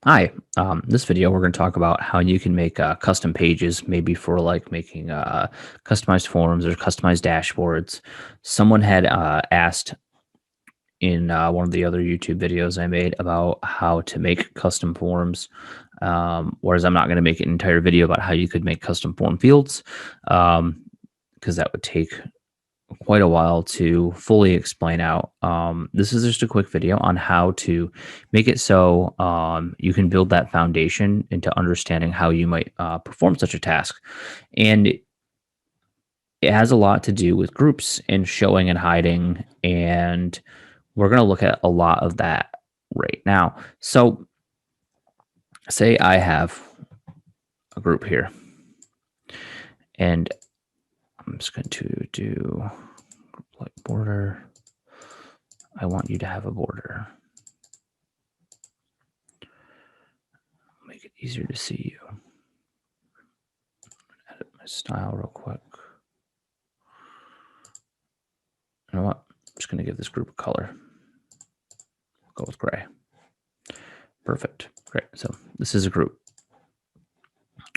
Hi, this video we're going to talk about how you can make custom pages, maybe for like making customized forms or customized dashboards. Someone had asked in one of the other YouTube videos I made about how to make custom forms. Whereas I'm not going to make an entire video about how you could make custom form fields, because that would take quite a while to fully explain out. This is just a quick video on how to make it so you can build that foundation into understanding how you might perform such a task. And it has a lot to do with groups and showing and hiding. And we're going to look at a lot of that right now. So, say I have a group here, and I'm just going to do like border. I want you to have a border. Make it easier to see you. Edit my style real quick. You know what? I'm just going to give this group a color. Go with gray. Perfect. Great. So this is a group.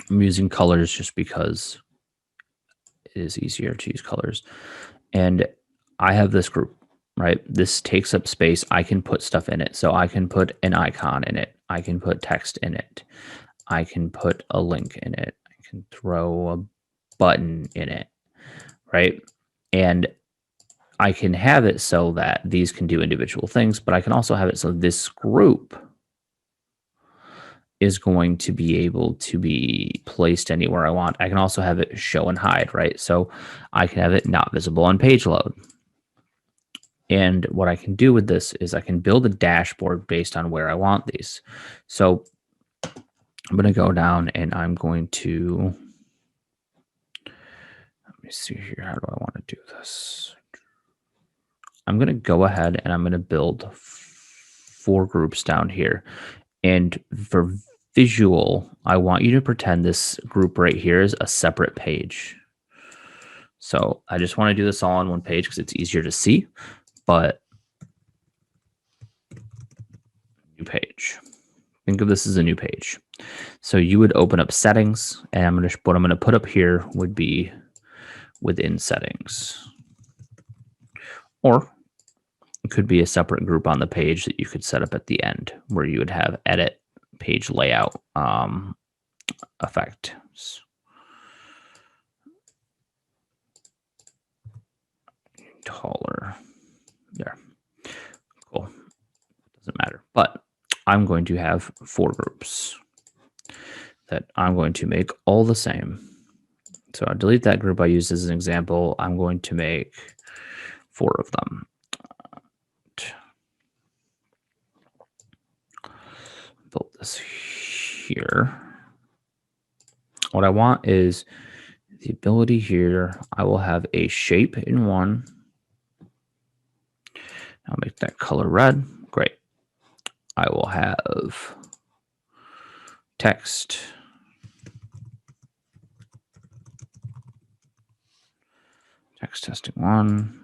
I'm using colors just because it is easier to use colors. And I have this group, right? This takes up space. I can put stuff in it. So I can put an icon in it. I can put text in it. I can put a link in it. I can throw a button in it, right? And I can have it so that these can do individual things, but I can also have it so this group is going to be able to be placed anywhere I want. I can also have it show and hide, right? So I can have it not visible on page load. And what I can do with this is I can build a dashboard based on where I want these. So I'm going to go down and I'm going to, let me see here. How do I want to do this? I'm going to go ahead and I'm going to build 4 groups down here. And for visual, I want you to pretend this group right here is a separate page. So I just want to do this all on one page because it's easier to see, but new page. Think of this as a new page. So you would open up settings, and what I'm going to put up here would be within settings. Or it could be a separate group on the page that you could set up at the end where you would have edit page layout effect. Taller. There. Cool. Doesn't matter. But I'm going to have 4 groups that I'm going to make all the same. So I'll delete that group I used as an example. I'm going to make 4 of them. Build this here. What I want is the ability here. I will have a shape in one. I'll make that color red. Great. I will have text. Text testing 1.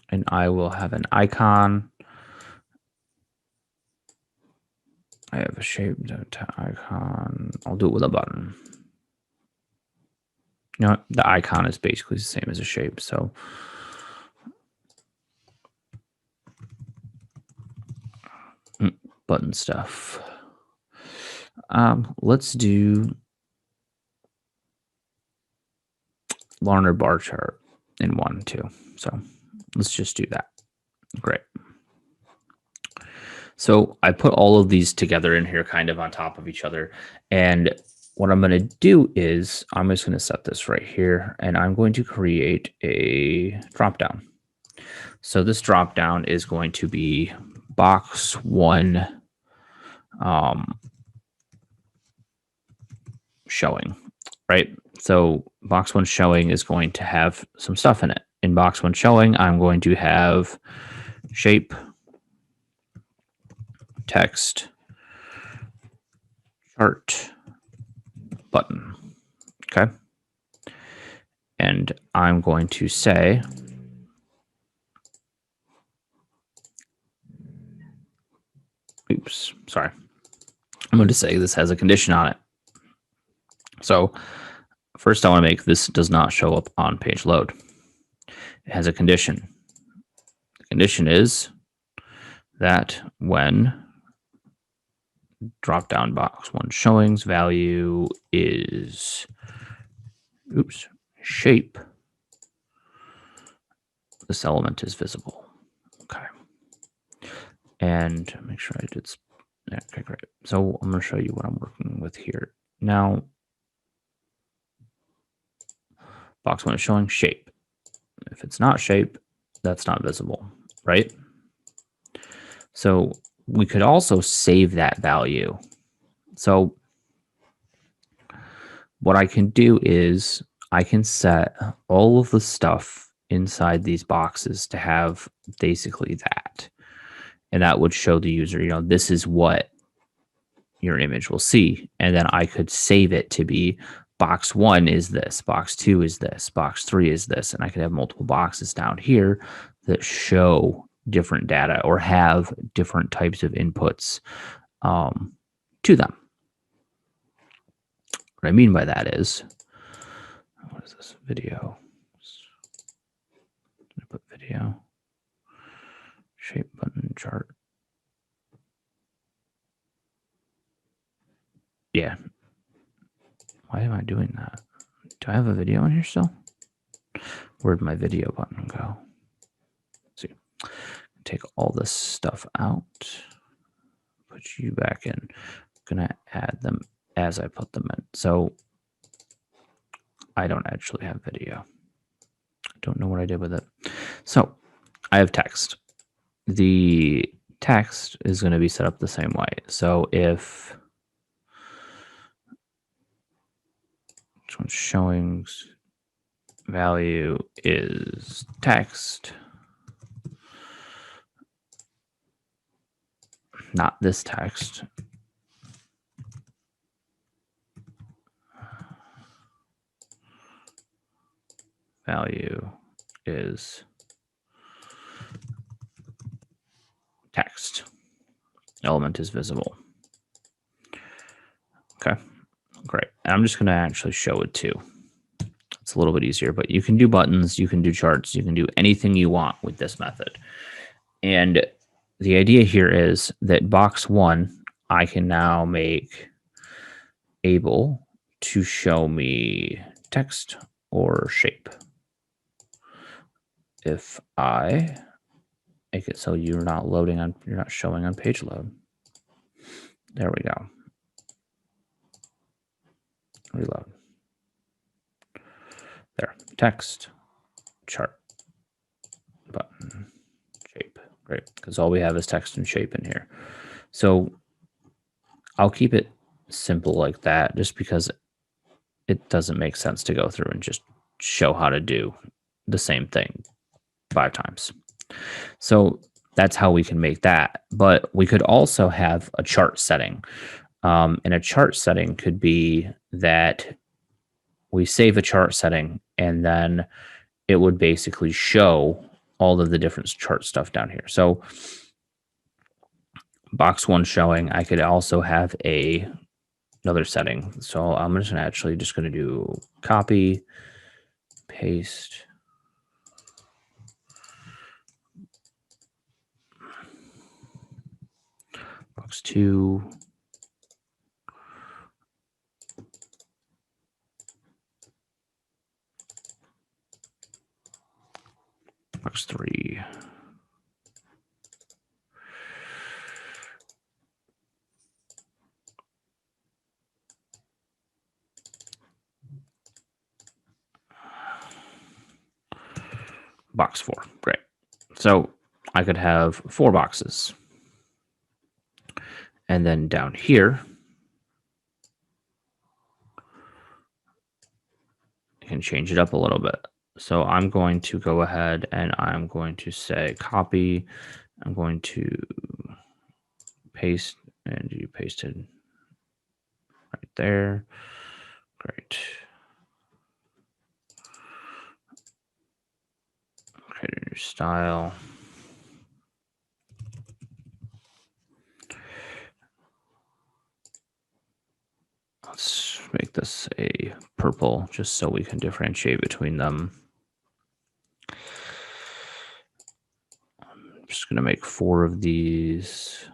And I will have an icon. I have a shape icon. I'll do it with a button. You know what? The icon is basically the same as a shape. So button stuff. Let's do Larner bar chart in 1 too. So let's just do that. Great. So I put all of these together in here kind of on top of each other. And what I'm going to do is I'm just going to set this right here and I'm going to create a dropdown. So this dropdown is going to be box 1 showing, right? So box 1 showing is going to have some stuff in it. In box 1 showing, I'm going to have shape, text, chart, button. Okay. And I'm going to say oops, sorry. I'm going to say this has a condition on it. So first I want to make this does not show up on page load. It has a condition. The condition is that when drop down box 1 showings value is shape, this element is visible. Okay. And make sure I did. Yeah, okay, great. So I'm going to show you what I'm working with here. Now, box 1 is showing shape. If it's not shape, that's not visible, right? So we could also save that value. So what I can do is I can set all of the stuff inside these boxes to have basically that. And that would show the user, this is what your image will see. And then I could save it to be box 1 is this, box 2 is this, box 3 is this. And I could have multiple boxes down here that show different data or have different types of inputs to them. What I mean by that is, what is this? Video. I put video. Shape button chart. Yeah. Why am I doing that? Do I have a video in here still? Where'd my video button go? Let's see. Take all this stuff out. Put you back in. I'm gonna add them as I put them in. So I don't actually have video. I don't know what I did with it. So I have text. The text is going to be set up the same way. So if showings value is text, not this text, value is text, element is visible. Okay, great. And I'm just going to actually show it too. It's a little bit easier, but you can do buttons, you can do charts, you can do anything you want with this method. And the idea here is that box 1, I can now make able to show me text or shape. If I make it so you're not showing on page load. There we go. Reload. There, text, chart, button, shape. Great, because all we have is text and shape in here. So I'll keep it simple like that just because it doesn't make sense to go through and just show how to do the same thing 5 times. So that's how we can make that. But we could also have a chart setting. And a chart setting could be that we save a chart setting and then it would basically show all of the different chart stuff down here. So box 1 showing, I could also have another setting. So I'm just going to do copy, paste, box 2, box 3, box 4. Great. So I could have 4 boxes. And then down here, I can change it up a little bit. So I'm going to go ahead and I'm going to say copy. I'm going to paste, and you pasted right there. Great. Create a new style. make this a purple just so we can differentiate between them. I'm just going to make 4 of these.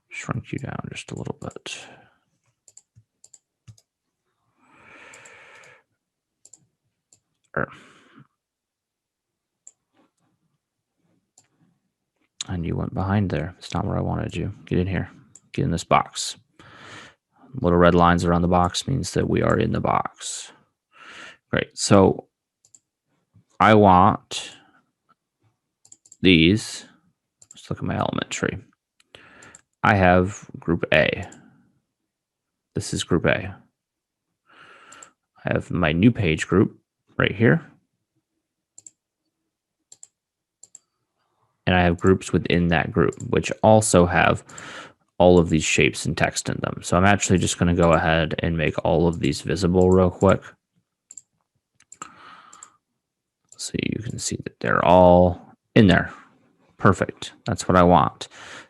Shrunk you down just a little bit. And you went behind there. It's not where I wanted you. Get in here. Get in this box. Little red lines around the box means that we are in the box. Great. So I want these. Let's look at my element tree. I have group A. This is group A. I have my new page group right here. And I have groups within that group, which also have all of these shapes and text in them. So I'm actually just going to go ahead and make all of these visible real quick. So you can see that they're all in there. Perfect. That's what I want.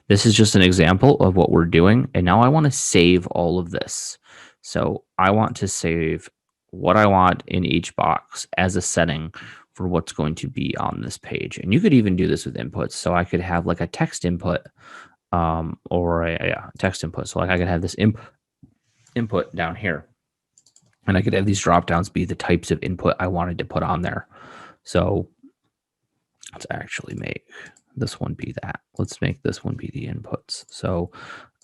This is just an example of what we're doing. And now I want to save all of this. So I want to save what I want in each box as a setting for what's going to be on this page. And you could even do this with inputs. So I could have like a text input or a text input. So like I could have this input down here. And I could have these drop downs be the types of input I wanted to put on there. So let's actually make this one be that. Let's make this one be the inputs. So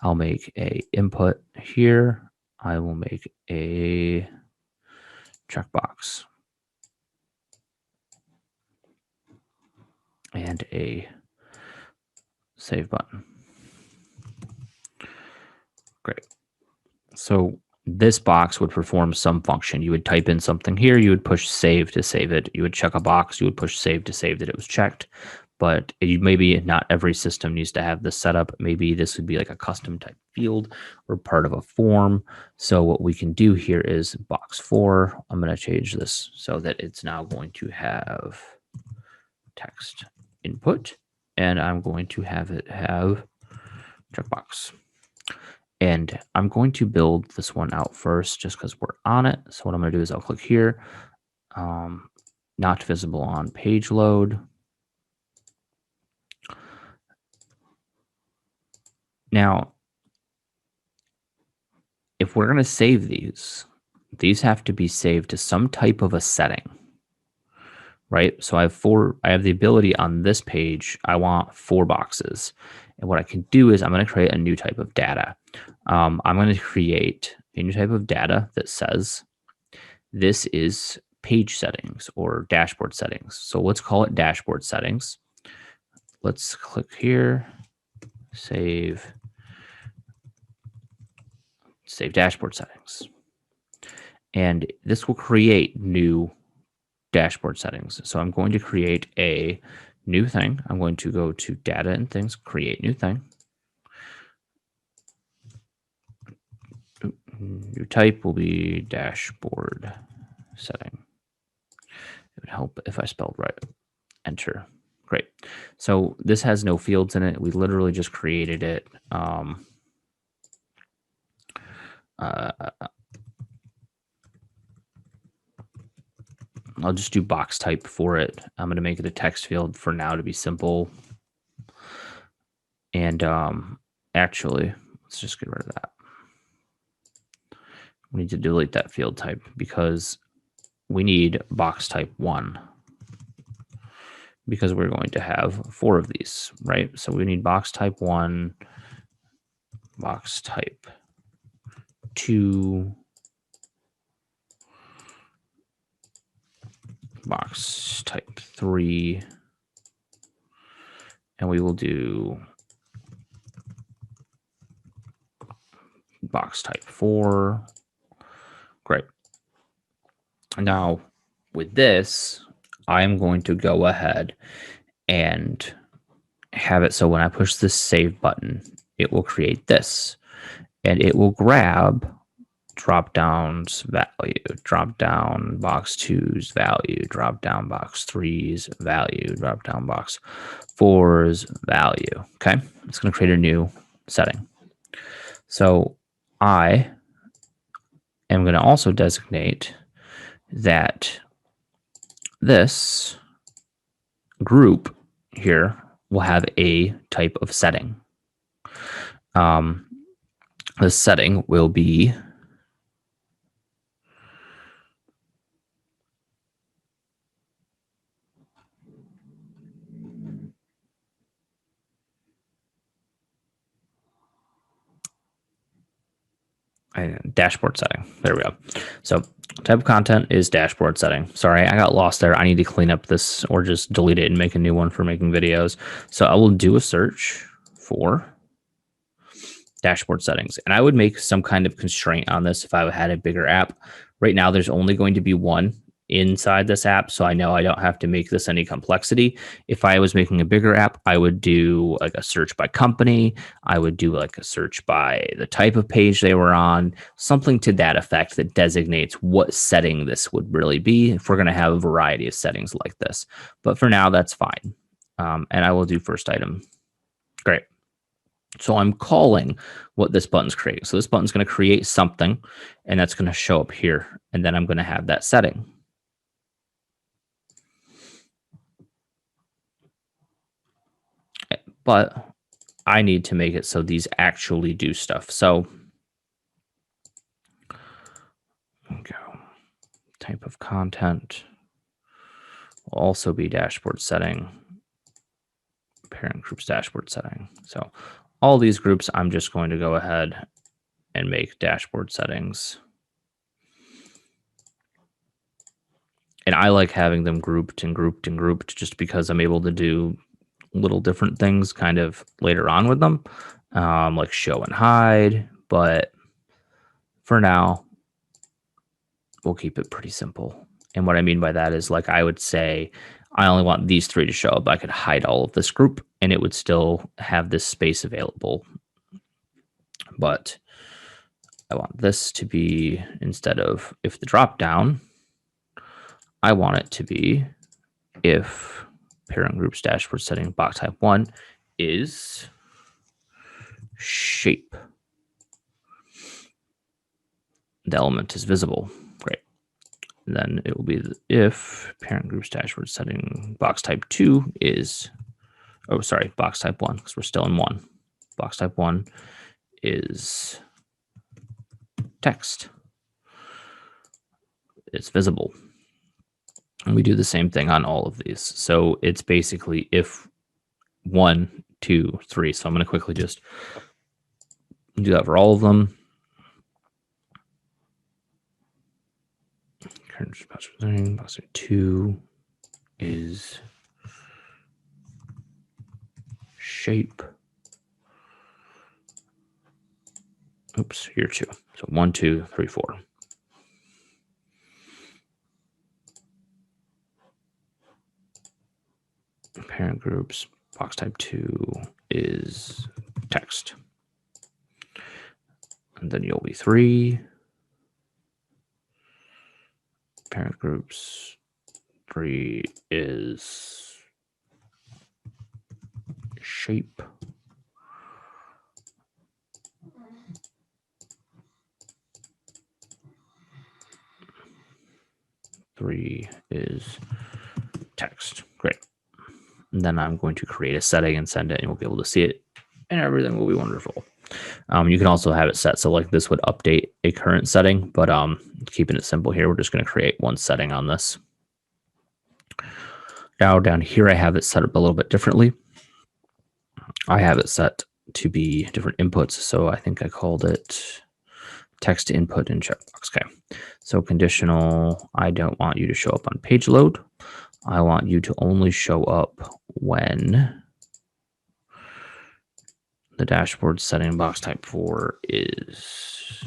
I'll make a input here. I will make a checkbox and a save button. Great. So this box would perform some function. You would type in something here. You would push save to save it. You would check a box. You would push save to save that it was checked. But maybe not every system needs to have this setup. Maybe this would be like a custom type field or part of a form. So what we can do here is box 4. I'm going to change this so that it's now going to have text input. And I'm going to have it have checkbox. And I'm going to build this one out first just because we're on it. So what I'm going to do is I'll click here. Not visible on page load. Now, if we're going to save these have to be saved to some type of a setting, right? So I have the ability on this page, I want 4 boxes. And what I can do is I'm going to create a new type of data. I'm going to create a new type of data that says this is page settings or dashboard settings. So let's call it dashboard settings. Let's click here, save dashboard settings. And this will create new dashboard settings. So I'm going to create a new thing. I'm going to go to data and things, create new thing. New type will be dashboard setting. It would help if I spelled right. Enter. Great. So this has no fields in it. We literally just created it. I'll just do box type for it. I'm going to make it a text field for now to be simple. And actually, let's just get rid of that. We need to delete that field type because we need box type 1 because we're going to have 4 of these, right? So we need box type 1, box type 2, box type 3, and we will do box type 4. Great. Now, with this, I'm going to go ahead and have it so when I push this save button, it will create this, and it will grab drop downs value, drop down box 2's value, drop down box 3's value, drop down box 4's value. Okay, it's going to create a new setting. So I am going to also designate that this group here will have a type of setting. The setting will be dashboard setting. There we go. So type of content is dashboard setting. Sorry, I got lost there. I need to clean up this or just delete it and make a new one for making videos. So I will do a search for dashboard settings. And I would make some kind of constraint on this if I had a bigger app. Right now, there's only going to be one inside this app. So I know I don't have to make this any complexity. If I was making a bigger app, I would do like a search by company. I would do like a search by the type of page they were on, something to that effect that designates what setting this would really be if we're going to have a variety of settings like this. But for now, that's fine. And I will do first item. Great. So I'm calling what this button's creating. So this button's going to create something, and that's going to show up here. And then I'm going to have that setting. But I need to make it so these actually do stuff. So go. Type of content will also be dashboard setting. Parent groups dashboard setting. So all these groups, I'm just going to go ahead and make dashboard settings. And I like having them grouped and grouped and grouped just because I'm able to do little different things kind of later on with them, like show and hide. But for now, we'll keep it pretty simple. And what I mean by that is, like, I would say I only want these three to show up. I could hide all of this group and it would still have this space available. But I want this to be, instead of if the drop down, I want it to be if parent groups dashboard setting box type 1 is shape. The element is visible. Great. And then it will be if parent groups dashboard setting box type 2 is, oh, sorry, box type 1, because we're still in 1. Box type 1 is text. It's visible. And we do the same thing on all of these. So it's basically if 1, 2, 3. So I'm going to quickly just do that for all of them. Box 2 is shape. Oops, here 2. So 1, 2, 3, 4. Parent groups box type 2 is text. And then you'll be 3. Parent groups 3 is shape. Three is text. Great. And then I'm going to create a setting and send it, and you'll be able to see it, and everything will be wonderful. You can also have it set so like this would update a current setting, but keeping it simple here, we're just going to create one setting on this. Now down here, I have it set up a little bit differently. I have it set to be different inputs. So I think I called it text to input and checkbox. Okay. So conditional, I don't want you to show up on page load. I want you to only show up when the dashboard setting box type 4 is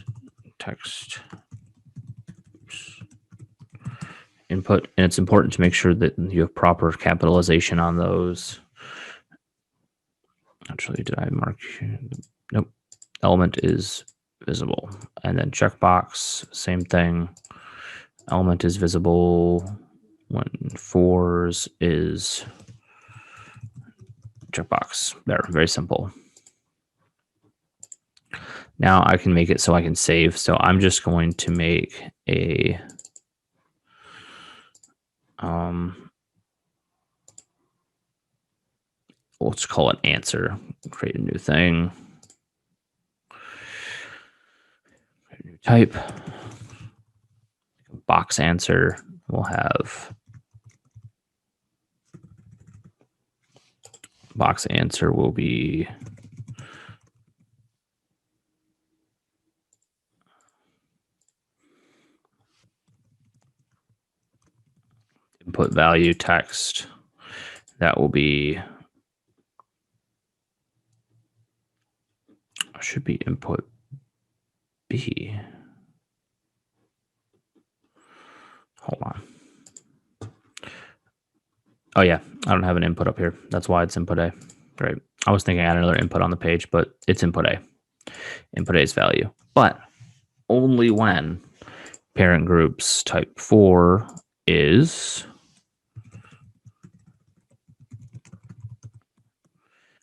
text input. And it's important to make sure that you have proper capitalization on those. Actually, did I mark? Nope. Element is visible. And then checkbox, same thing. Element is visible when 4s is checkbox. There, very simple. Now I can make it so I can save. So I'm just going to make a let's call it answer. Create a new thing. Create a new type. Box answer. We'll have box answer will be input value text. That will be should be input B. Hold on. Oh yeah, I don't have an input up here. That's why it's input A. Great. I was thinking I had another input on the page, but it's input A. Input A's value. But only when parent groups type 4 is,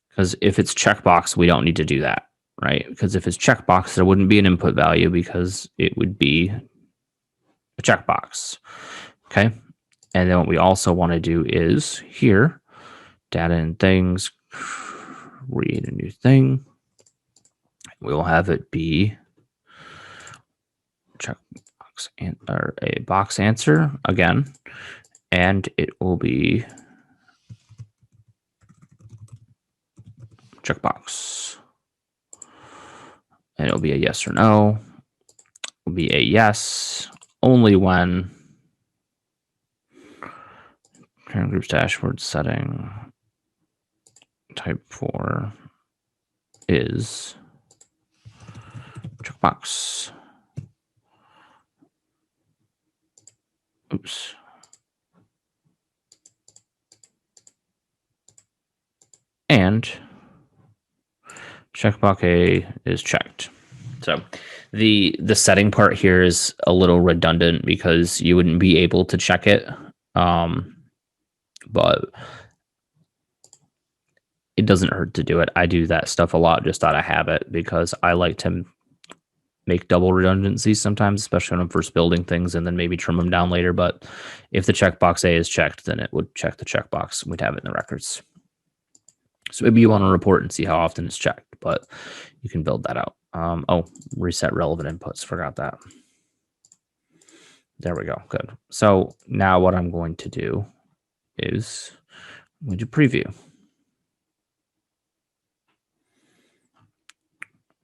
because if it's checkbox, we don't need to do that, right? Because if it's checkbox, there wouldn't be an input value because it would be a checkbox. Okay. And then what we also want to do is here, data and things, create a new thing. We'll have it be checkbox or a box answer again, and it will be checkbox. And it'll be a yes or no. Will be a yes only when parent groups dashboard setting type 4 is checkbox. Oops. And checkbox A is checked. So the setting part here is a little redundant because you wouldn't be able to check it. But it doesn't hurt to do it. I do that stuff a lot just out of habit because I like to make double redundancies sometimes, especially when I'm first building things and then maybe trim them down later. But if the checkbox A is checked, then it would check the checkbox and we'd have it in the records. So maybe you want to report and see how often it's checked, but you can build that out. Oh, reset relevant inputs. Forgot that. There we go. Good. So now what I'm going to do is I'm going to preview.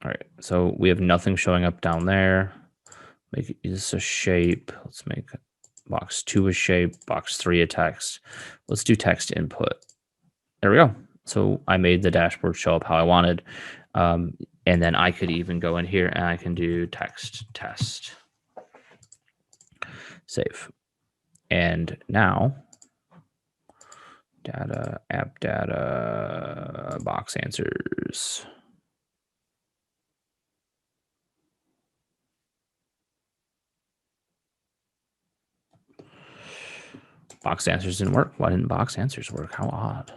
All right. So we have nothing showing up down there. Make this a shape. Let's make box 2 a shape, box 3 a text. Let's do text input. There we go. So I made the dashboard show up how I wanted. And then I could even go in here and I can do text test. Save. And now data, app data, box answers. Box answers didn't work. Why didn't box answers work? How odd.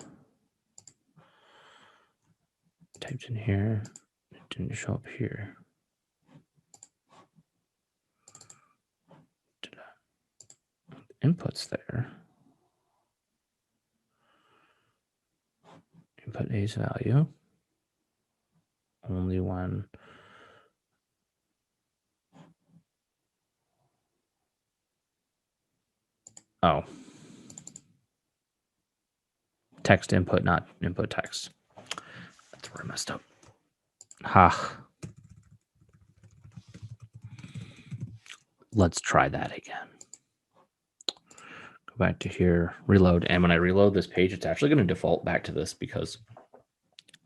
Typed in here. It didn't show up here. Inputs there. Input A's value. Only one. Oh. Text input, not input text. That's where I messed up. Ha. Let's try that again. Go back to here, reload. And when I reload this page, it's actually going to default back to this because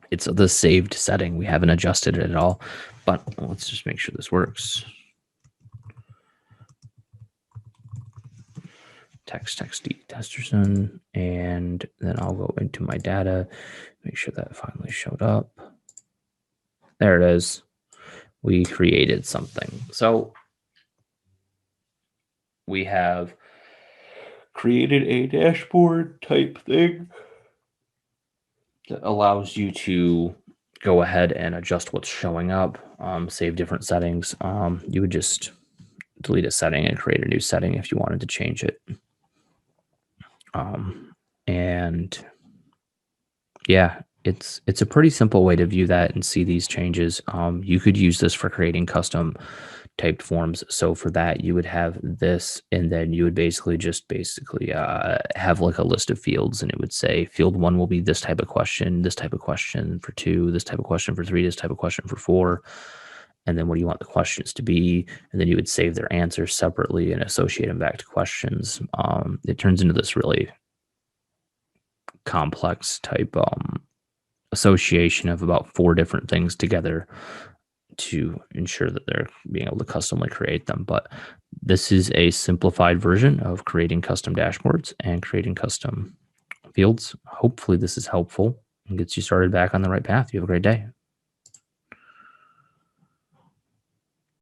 it's the saved setting. We haven't adjusted it at all. But let's just make sure this works. Text Testerson, and then I'll go into my data, make sure that finally showed up. There it is. We created something. So we have created a dashboard type thing that allows you to go ahead and adjust what's showing up, save different settings. You would just delete a setting and create a new setting if you wanted to change it. And yeah, it's a pretty simple way to view that and see these changes. You could use this for creating custom typed forms. So for that, you would have this, and then you would basically have like a list of fields, and it would say field one will be this type of question for two, this type of question for three, this type of question for four. And then what do you want the questions to be? And then you would save their answers separately and associate them back to questions. It turns into this really complex type association of about four different things together to ensure that they're being able to customly create them. But this is a simplified version of creating custom dashboards and creating custom fields. Hopefully, this is helpful and gets you started back on the right path. You have a great day.